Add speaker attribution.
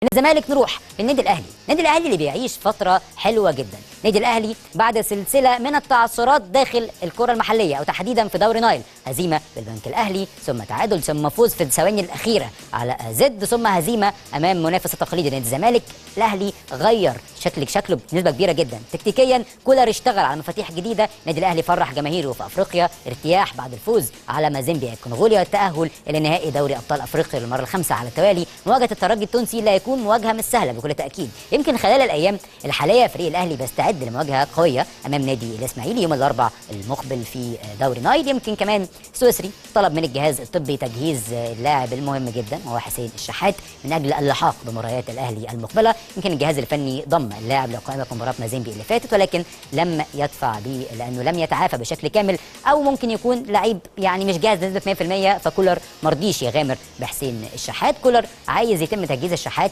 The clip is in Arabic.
Speaker 1: من الزمالك نروح للنادي الاهلي، النادي الاهلي اللي بيعيش فتره حلوه جدا. النادي الاهلي بعد سلسله من التعثرات داخل الكره المحليه او تحديدا في دوري نايل، هزيمه بالبنك الاهلي ثم تعادل ثم فوز في الثواني الاخيره على زد ثم هزيمه امام منافس التقليدي نادي الزمالك. الاهلي غير شكله بنسبه كبيره جدا تكتيكيا، كولر اشتغل على مفاتيح جديده. النادي الاهلي فرح جماهيره في افريقيا ارتياح بعد الفوز على مازيمبي الكونغولي والتاهل الى نهائي دوري ابطال افريقيا للمره الخامسه على التوالي. مواجهه الترجي التونسي لا يكون مواجهه مش سهله بكل تاكيد. يمكن خلال الايام الحاليه فريق الاهلي بيستعد لمواجهه قويه امام نادي الاسماعيلي يوم الاربعاء المقبل في دوري نايل. يمكن كمان سويسري طلب من الجهاز الطبي تجهيز اللاعب المهم جدا وهو حسين الشحات من اجل اللحاق بمباريات الاهلي المقبله. يمكن الجهاز الفني ضم اللاعب لقائمه مباراه مازيمبي اللي فاتت ولكن لم يدفع به لانه لم يتعافى بشكل كامل او ممكن يكون لعيب يعني مش جاهز بنسبه 100%، فكولر مرضيش يغامر بحسين الشحات. كولر عايز يتم تجهيز الشحات